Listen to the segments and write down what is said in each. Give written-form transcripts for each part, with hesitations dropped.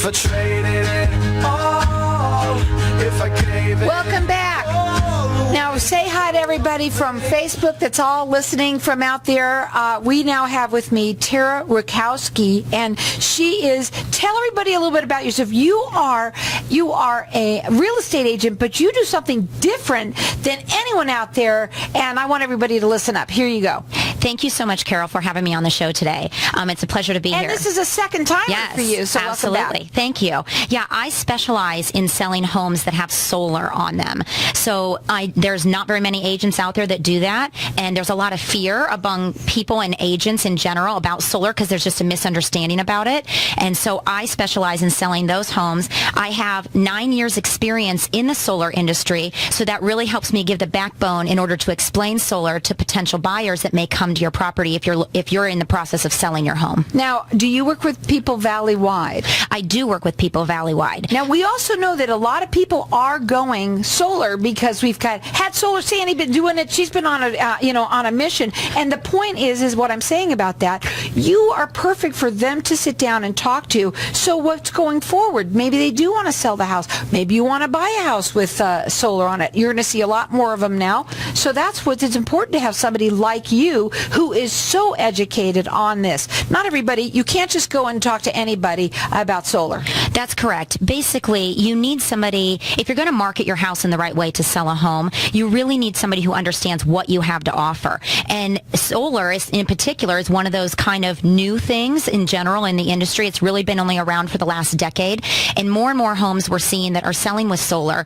if I traded it all, if I gave it. Welcome back. Now, say hi to everybody from Facebook that's all listening from out there. We now have with me Tara Rutkowski, and she is, tell everybody a little bit about yourself. You are a real estate agent, but you do something different than anyone out there, and I want everybody to listen up. Here you go. Thank you so much, Carol, for having me on the show today. It's a pleasure to be here. And this is a second time for you, so absolutely. Welcome back. Thank you. Yeah, I specialize in selling homes that have solar on them. So there's not very many agents out there that do that, and there's a lot of fear among people and agents in general about solar because there's just a misunderstanding about it. And so I specialize in selling those homes. I have 9 years experience in the solar industry, so that really helps me give the backbone in order to explain solar to potential buyers that may come to your property if you're in the process of selling your home. Now, do you work with people valley-wide? I do work with people valley-wide. Now, we also know that a lot of people are going solar because we've had Solar Sandy been doing it. She's been on a mission. And the point is what I'm saying about that. You are perfect for them to sit down and talk to. So what's going forward? Maybe they do want to sell the house. Maybe you want to buy a house with solar on it. You're going to see a lot more of them now. So that's what it's important to have somebody like you who is so educated on this. Not everybody, you can't just go and talk to anybody about solar. That's correct. Basically, you need somebody, if you're going to market your house in the right way to sell a home, you really need somebody who understands what you have to offer. And solar, in particular, is one of those kind of new things in general in the industry. It's really been only around for the last decade. And more homes we're seeing that are selling with solar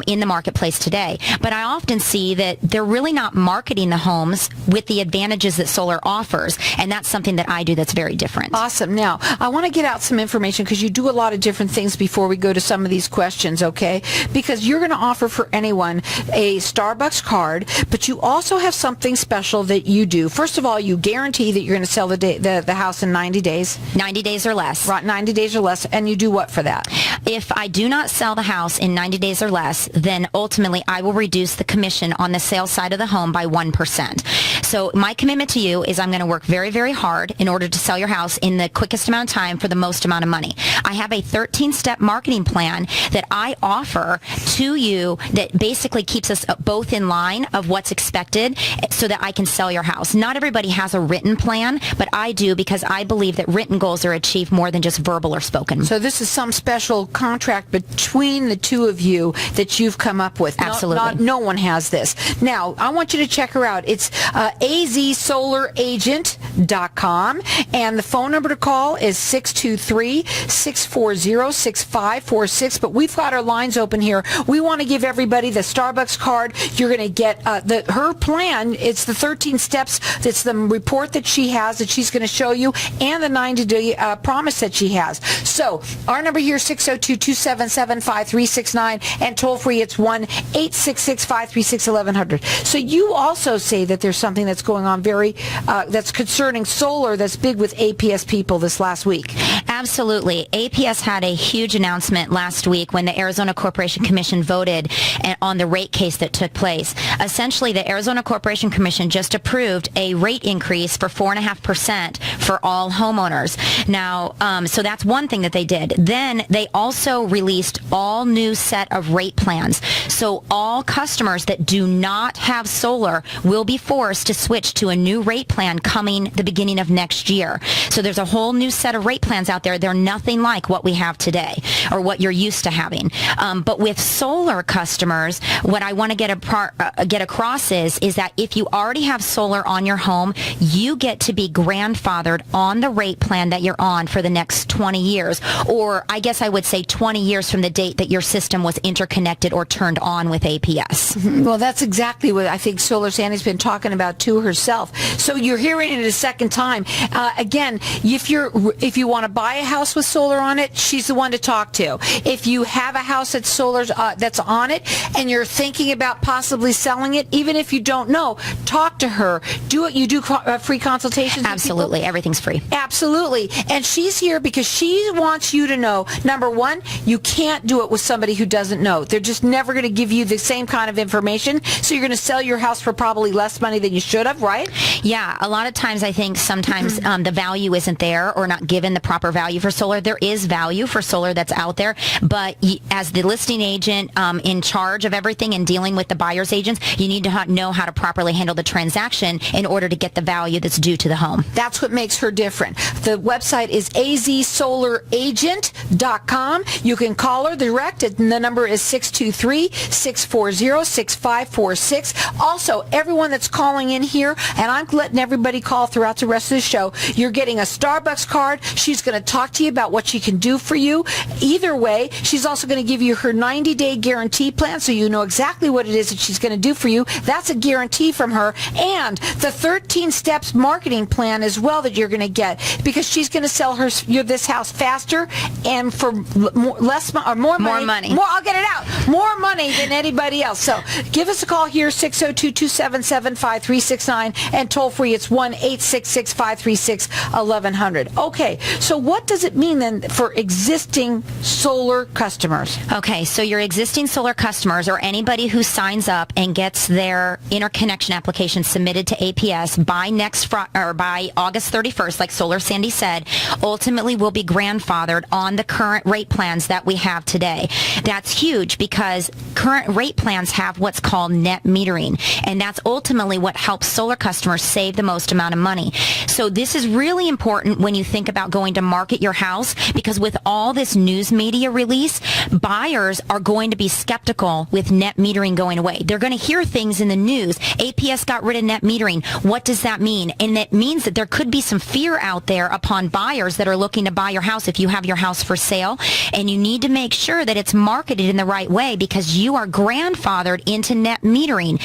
in the marketplace today. But I often see that they're really not marketing the homes with the advantages that solar offers. And that's something that I do that's very different. Awesome. Now, I want to get out some information because you do a lot of different things before we go to some of these questions, okay? Because you're going to offer for anyone a Starbucks card, but you also have something special that you do. First of all, you guarantee that you're going to sell the house in 90 days. 90 days or less. Right, 90 days or less. And you do what for that? If I do not sell the house in 90 days or less, then ultimately I will reduce the commission on the sales side of the home by 1%. So my commitment to you is I'm going to work very, very hard in order to sell your house in the quickest amount of time for the most amount of money. I have a 13-step marketing plan that I offer to you that basically keeps us both in line of what's expected so that I can sell your house. Not everybody has a written plan, but I do because I believe that written goals are achieved more than just verbal or spoken. So this is some special contract between the two of you that you've come up with. Absolutely. No one has this. Now, I want you to check her out. It's azsolaragent.com, and the phone number to call is 623-640-6546. But we've got our lines open here. We want to give everybody the Starbucks card. You're going to get her plan. It's the 13 steps. It's the report that she has that she's going to show you, and the 90-day promise that she has. So our number here is 602-277-5369, and toll free it's 1-866-536-1100. So you also say that there's something that's going on that's concerning solar that's big with APS people this last week. Absolutely. APS had a huge announcement last week when the Arizona Corporation Commission voted on the rate case that took place. Essentially, the Arizona Corporation Commission just approved a rate increase for 4.5% for all homeowners. Now, so that's one thing that they did. Then they also released all new set of rate plans. So all customers that do not have solar will be forced to switch to a new rate plan coming the beginning of next year. So there's a whole new set of rate plans out there. They're nothing like what we have today or what you're used to having. But with solar customers, what I want to get across is that if you already have solar on your home, you get to be grandfathered on the rate plan that you're on for the next 20 years, or I guess I would say 20 years from the date that your system was interconnected or turned on with APS. Well, that's exactly what I think Solar Sandy's been talking about too herself. So you're hearing it a second time. Again, if you want to buy a house with solar on it, she's the one to talk to. If you have a house that's that's on it and you're thinking about possibly selling it, even if you don't know, talk to her. You do free consultations? Absolutely. Everything's free. Absolutely. And she's here because she wants you to know, number one, you can't do it with somebody who doesn't know. They're just never going to give you the same kind of information. So you're going to sell your house for probably less money than you should should have, right? Yeah, a lot of times I think sometimes the value isn't there or not given the proper value for solar. There is value for solar that's out there, but as the listing agent in charge of everything and dealing with the buyer's agents, you need to know how to properly handle the transaction in order to get the value that's due to the home. That's what makes her different. The website is azsolaragent.com. You can call her direct, and the number is 623-640-6546. Also, everyone that's calling in here, and I'm letting everybody call throughout the rest of the show, you're getting a Starbucks card. She's going to talk to you about what she can do for you. Either way, she's also going to give you her 90-day guarantee plan so you know exactly what it is that she's going to do for you. That's a guarantee from her. And the 13 steps marketing plan as well that you're going to get, because she's going to sell this house faster and for more money. I'll get it out. More money than anybody else. So give us a call here, 602-277-5369, and toll free, it's 1-866-536-1100. Okay, so what does it mean then for existing solar customers? Okay, so your existing solar customers or anybody who signs up and gets their interconnection application submitted to APS by by August 31st, like Solar Sandy said, ultimately will be grandfathered on the current rate plans that we have today. That's huge because current rate plans have what's called net metering, and that's ultimately what helps solar customers save the most amount of money. So this is really important when you think about going to market your house, because with all this news media release, buyers are going to be skeptical with net metering going away. They're going to hear things in the news. APS got rid of net metering. What does that mean? And it means that there could be some fear out there upon buyers that are looking to buy your house if you have your house for sale, and you need to make sure that it's marketed in the right way because you are grandfathered into net metering.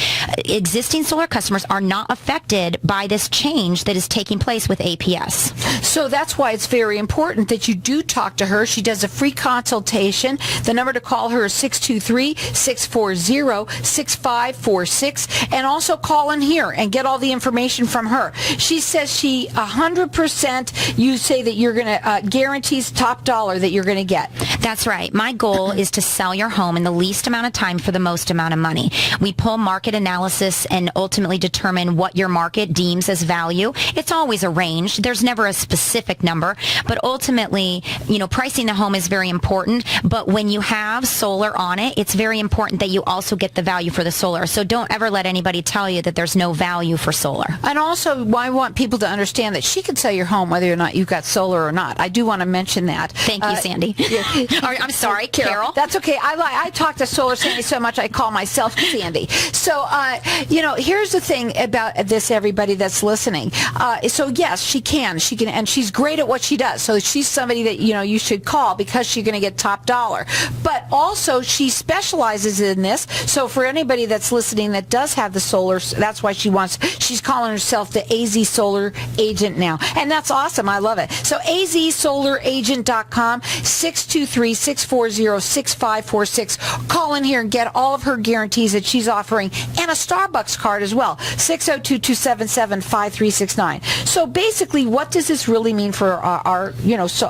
Existing solar customers are not affected by this change that is taking place with APS. So that's why it's very important that you do talk to her. She does a free consultation. The number to call her is 623-640-6546, and also call in here and get all the information from her. She says she 100%, you say that you're going to guarantees top dollar that you're going to get. That's right. My goal is to sell your home in the least amount of time for the most amount of money. We pull market analysis and ultimately determine what your market deems as value. It's always a range. There's never a specific number, but ultimately, pricing the home is very important. But when you have solar on it, it's very important that you also get the value for the solar. So don't ever let anybody tell you that there's no value for solar. And also, I want people to understand that she can sell your home whether or not you've got solar or not. I do want to mention that. Thank you, Sandy. I'm sorry, Carol. That's okay. I talk to Solar Sandy so much I call myself Sandy. So, here's the thing about this, everybody that's listening. So yes, she can, and she's great at what she does. So she's somebody that, you should call because she's going to get top dollar. But also she specializes in this. So for anybody that's listening that does have the solar, that's why she's calling herself the AZ Solar Agent now. And that's awesome. I love it. So azsolaragent.com, 623-640-6546. Call in here and get all of her guarantees that she's offering, and a Starbucks card as well, 602-277-5369. So basically, what does this really mean for our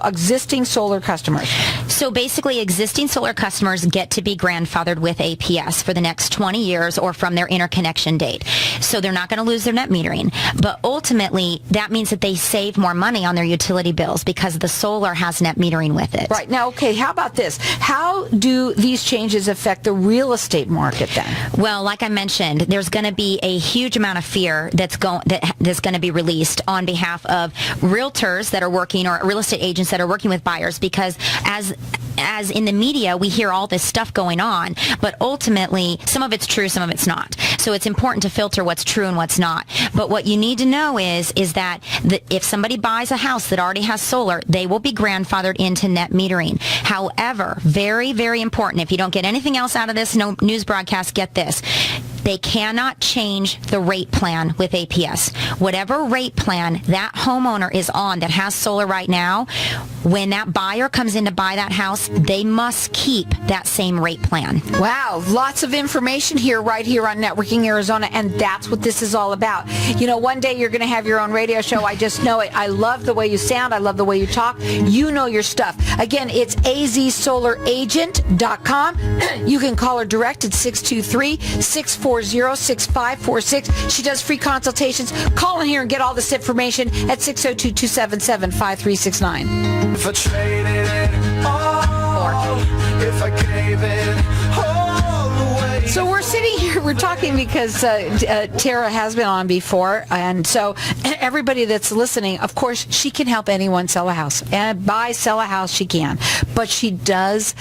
existing solar customers? So basically, existing solar customers get to be grandfathered with APS for the next 20 years or from their interconnection date. So they're not going to lose their net metering. But ultimately, that means that they save more money on their utility bills because the solar has net metering with it. Right. Now, okay, how about this? How do these changes affect the real estate market then? Well, like I mentioned, there's going to be a huge amount of fear that's going to be released on behalf of realtors that are working, or real estate agents that are working with buyers, because as in the media, we hear all this stuff going on, but ultimately, some of it's true, some of it's not. So it's important to filter what's true and what's not. But what you need to know is that if somebody buys a house that already has solar, they will be grandfathered into net metering. However, very, very important, if you don't get anything else out of this news broadcast, get this. They cannot change the rate plan with APS. Whatever rate plan that homeowner is on that has solar right now, when that buyer comes in to buy that house, they must keep that same rate plan. Wow, lots of information here, right here on Networking Arizona, and that's what this is all about. You know, one day you're going to have your own radio show. I just know it. I love the way you sound. I love the way you talk. You know your stuff. Again, it's azsolaragent.com. You can call her direct at 623-640-6546. She does free consultations. Call in here and get all this information at 602-277-5369. If I traded it all, if I gave it all away. So we're sitting here, we're talking because Tara has been on before, and so everybody that's listening, of course, she can help anyone sell a house. And sell a house, she can. But she does,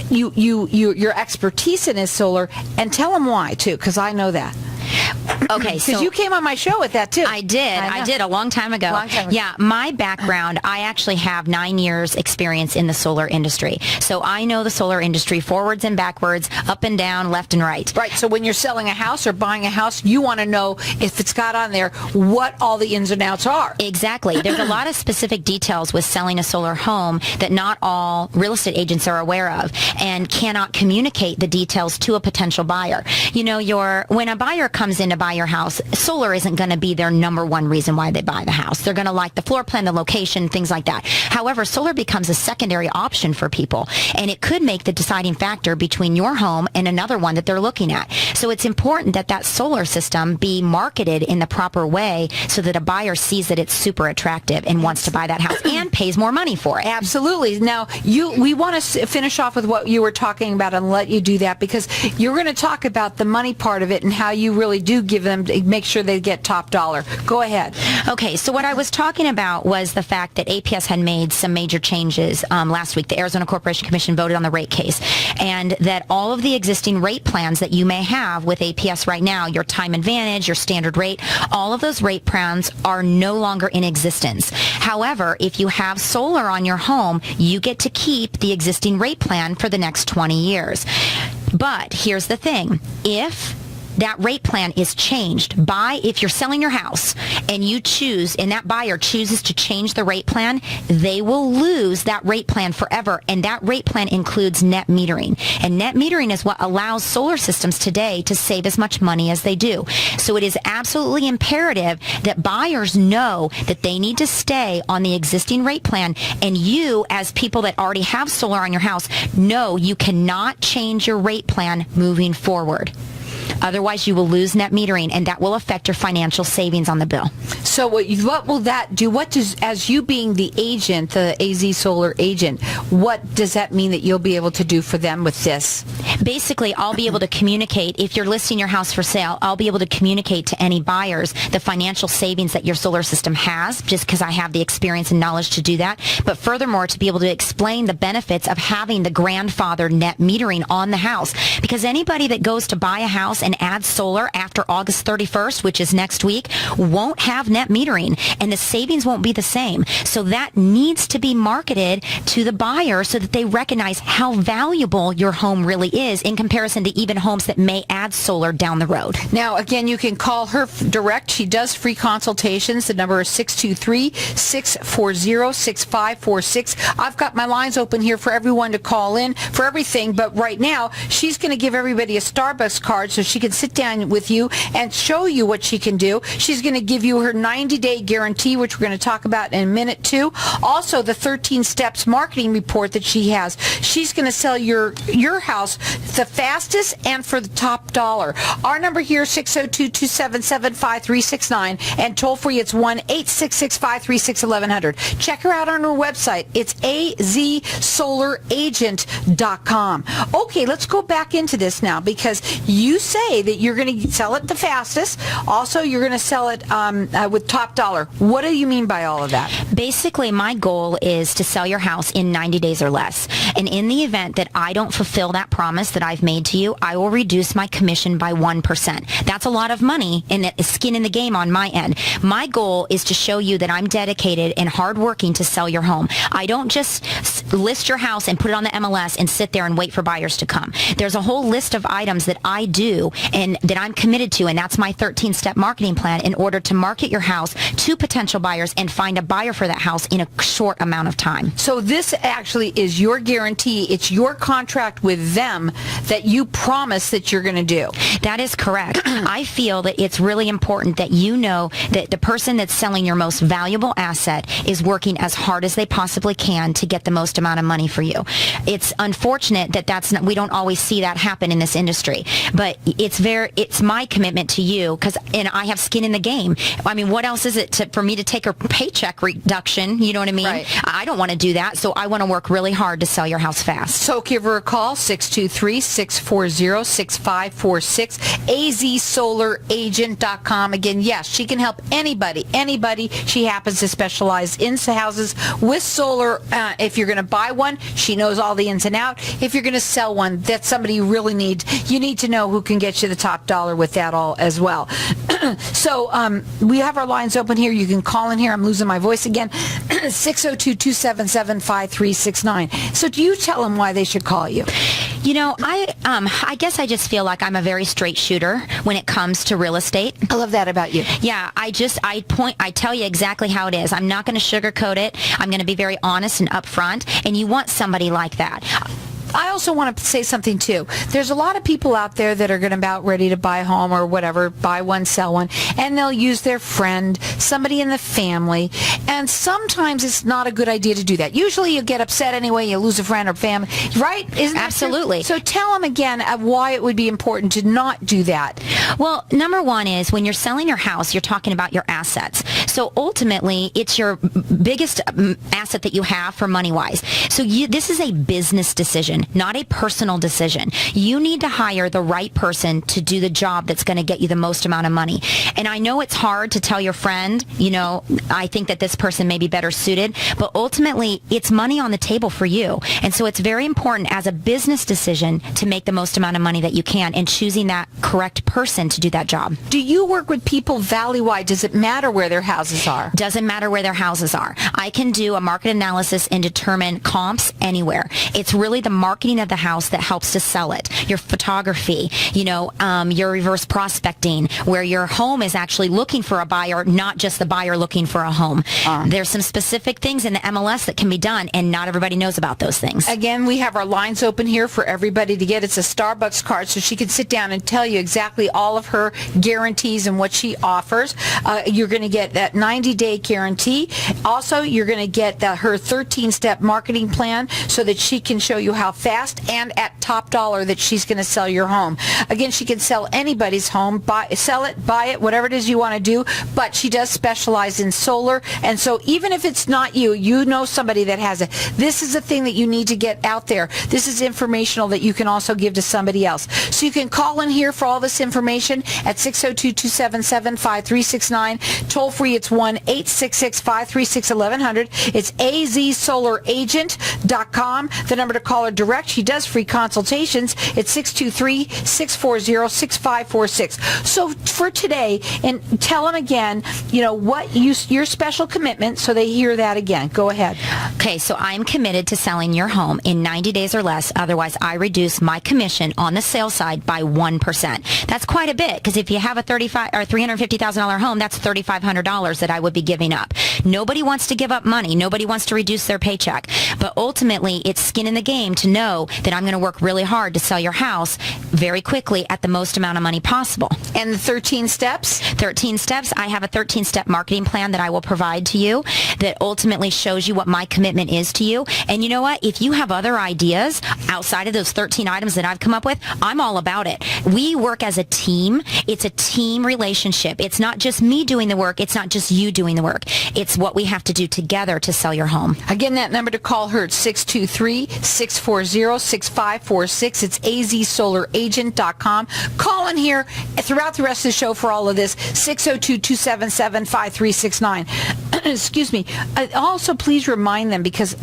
your expertise in is solar, and tell them why, too, because I know that. Okay, so because you came on my show with that too. I did a long time ago. Yeah, my background, I actually have 9 years experience in the solar industry. So I know the solar industry forwards and backwards, up and down, left and right. Right, so when you're selling a house or buying a house, you want to know if it's got on there what all the ins and outs are. Exactly. There's a lot of specific details with selling a solar home that not all real estate agents are aware of and cannot communicate the details to a potential buyer. You know, when a buyer comes in to buy your house, solar isn't going to be their number one reason why they buy the house. They're going to like the floor plan, the location, things like that. However, solar becomes a secondary option for people, and it could make the deciding factor between your home and another one that they're looking at. So it's important that that solar system be marketed in the proper way so that a buyer sees that it's super attractive and wants to buy that house and pays more money for it. Absolutely. Now, we want to finish off with what you were talking about and let you do that, because you're going to talk about the money part of it and how you really do give them, make sure they get top dollar. Go ahead. Okay, so what I was talking about was the fact that APS had made some major changes last week. The Arizona Corporation Commission voted on the rate case, and that all of the existing rate plans that you may have with APS right now, your time advantage, your standard rate, all of those rate plans are no longer in existence. However, if you have solar on your home, you get to keep the existing rate plan for the next 20 years. But here's the thing. If that rate plan is changed if you're selling your house and you choose, and that buyer chooses to change the rate plan, they will lose that rate plan forever. And that rate plan includes net metering. And net metering is what allows solar systems today to save as much money as they do. So it is absolutely imperative that buyers know that they need to stay on the existing rate plan. And you, as people that already have solar on your house, know you cannot change your rate plan moving forward. Otherwise, you will lose net metering, and that will affect your financial savings on the bill. So what will that do? As you being the agent, the AZ Solar agent, what does that mean that you'll be able to do for them with this? Basically, I'll be able to communicate. If you're listing your house for sale, I'll be able to communicate to any buyers the financial savings that your solar system has, just because I have the experience and knowledge to do that. But furthermore, to be able to explain the benefits of having the grandfather net metering on the house. Because anybody that goes to buy a house and add solar after August 31st, which is next week, won't have net metering, and the savings won't be the same. So that needs to be marketed to the buyer so that they recognize how valuable your home really is in comparison to even homes that may add solar down the road. Now, again, you can call her direct. She does free consultations. The number is 623-640-6546. I've got my lines open here for everyone to call in for everything, but right now, she's going to give everybody a Starbucks card so she can sit down with you and show you what she can do. She's going to give you her 90-day guarantee, which we're going to talk about in a minute, too. Also, the 13 steps marketing report that she has. She's going to sell your house the fastest and for the top dollar. Our number here is 602-277-5369, and toll free, it's 1-866-536-1100. Check her out on her website. It's azsolaragent.com. Okay, let's go back into this now, because you say that you're going to sell it the fastest. Also, you're going to sell it with top dollar. What do you mean by all of that? Basically, my goal is to sell your house in 90 days or less. And in the event that I don't fulfill that promise that I've made to you, I will reduce my commission by 1%. That's a lot of money and it's skin in the game on my end. My goal is to show you that I'm dedicated and hardworking to sell your home. I don't just list your house and put it on the MLS and sit there and wait for buyers to come. There's a whole list of items that I do and that I'm committed to, and that's my 13-step marketing plan in order to market your house to potential buyers and find a buyer for that house in a short amount of time. So this actually is your guarantee. It's your contract with them that you promise that you're going to do. That is correct. I feel that it's really important that you know that the person that's selling your most valuable asset is working as hard as they possibly can to get the most amount of money for you. It's unfortunate that we don't always see that happen in this industry, but it's my commitment to you and I have skin in the game. I mean, what else is it for me to take a paycheck reduction? You know what I mean? Right. I don't want to do that, so I want to work really hard to sell your house fast. So give her a call, 623-640-6546, azsolaragent.com. Again, yes, she can help anybody. She happens to specialize in houses with solar. If you're going to buy one, she knows all the ins and out. If you're going to sell one, that's somebody you really need. You need to know who can get you the top dollar with that all as well. So we have our lines open here. You can call in here. I'm losing my voice again. 602-277-5369. So do you tell them why they should call you? You know, I guess I just feel like I'm a very straight shooter when it comes to real estate. I love that about you. Yeah, I tell you exactly how it is. I'm not going to sugarcoat it. I'm going to be very honest and upfront, and you want somebody like that. I also want to say something too. There's a lot of people out there that are going to about ready to buy a home or whatever, buy one, sell one, and they'll use their friend, somebody in the family, and sometimes it's not a good idea to do that. Usually you get upset anyway, you lose a friend or family, right? Isn't that Absolutely. true? So tell them again why it would be important to not do that. Well, number one is when you're selling your house, you're talking about your assets. So ultimately, it's your biggest asset that you have for money-wise. So this is a business decision, not a personal decision. You need to hire the right person to do the job that's going to get you the most amount of money. And I know it's hard to tell your friend, I think that this person may be better suited, but ultimately it's money on the table for you. And so it's very important as a business decision to make the most amount of money that you can and choosing that correct person to do that job. Do you work with people valley-wide? Does it matter where their houses are? Doesn't matter where their houses are. I can do a market analysis and determine comps anywhere. It's really the marketing of the house that helps to sell it. Your photography, your reverse prospecting, where your home is actually looking for a buyer, not just the buyer looking for a home. There's some specific things in the MLS that can be done, and not everybody knows about those things. Again, we have our lines open here for everybody to get. It's a Starbucks card, so she can sit down and tell you exactly all of her guarantees and what she offers. You're going to get that 90-day guarantee. Also, you're going to get her 13-step marketing plan so that she can show you how fast and at top dollar that she's going to sell your home. Again, she can sell anybody's home, sell it, buy it, whatever it is you want to do, but she does specialize in solar, and so even if it's not you, you know somebody that has it. This is a thing that you need to get out there. This is informational that you can also give to somebody else. So you can call in here for all this information at 602-277-5369. Toll free, it's 1-866-536-1100. It's azsolaragent.com. The number to call her direct. She does free consultations. It's 623-640-6546. So for today, and tell them again, what your special commitment, so they hear that again. Go ahead. Okay, so I'm committed to selling your home in 90 days or less. Otherwise, I reduce my commission on the sales side by 1%. That's quite a bit, because if you have a $350,000 home, that's $3,500 that I would be giving up. Nobody wants to give up money. Nobody wants to reduce their paycheck. But ultimately, it's skin in the game to know that I'm going to work really hard to sell your house very quickly at the most amount of money possible. And the 13 steps? 13 steps. I have a 13-step marketing plan that I will provide to you that ultimately shows you what my commitment is to you. And you know what? If you have other ideas outside of those 13 items that I've come up with, I'm all about it. We work as a team. It's a team relationship. It's not just me doing the work. It's not just you doing the work. It's what we have to do together to sell your home. Again, that number to call her, it's 623-640-6546. It's azsolaragent.com. Call in here throughout the rest of the show for all of this, 602-277-5369. Excuse me. Also, please remind them, because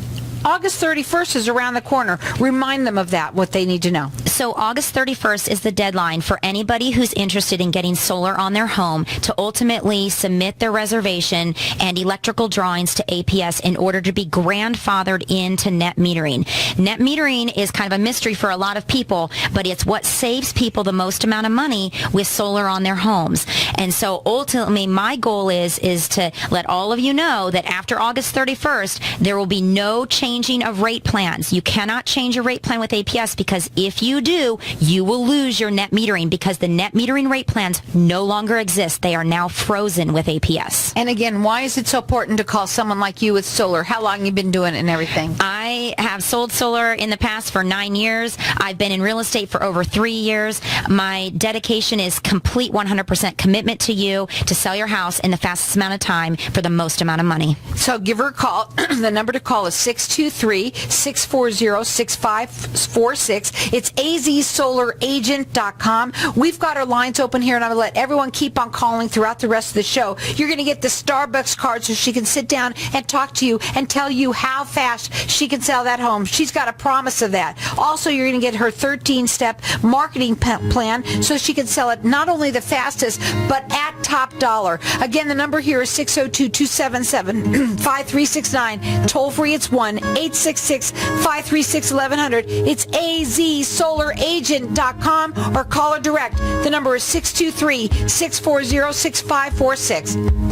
August 31st is around the corner. Remind them of that, what they need to know. So August 31st is the deadline for anybody who's interested in getting solar on their home to ultimately submit their reservation and electrical drawings to APS in order to be grandfathered into net metering. Net metering is kind of a mystery for a lot of people, but it's what saves people the most amount of money with solar on their homes. And so ultimately my goal is to let all of you know that after August 31st, there will be no changing of rate plans. You cannot change your rate plan with APS because if you do, you will lose your net metering because the net metering rate plans no longer exist. They are now frozen with APS. And again, why is it so important to call someone like you with solar? How long have you been doing it and everything? I have sold solar in the past for 9 years. I've been in real estate for over 3 years. My dedication is complete 100% commitment to you to sell your house in the fastest amount of time for the most amount of money. So give her a call. The number to call is 623-640-6546. It's azsolaragent.com. We've got our lines open here, and I'm going to let everyone keep on calling throughout the rest of the show. You're going to get the Starbucks card so she can sit down and talk to you and tell you how fast she can sell that home. She's got a promise of that. Also, you're going to get her 13-step marketing plan so she can sell it not only the fastest, but at top dollar. Again, the number here is 602-277-5369. Toll free, it's 1-866-536-1100. It's azsolaragent.com or call her direct. The number is 623-640-6546.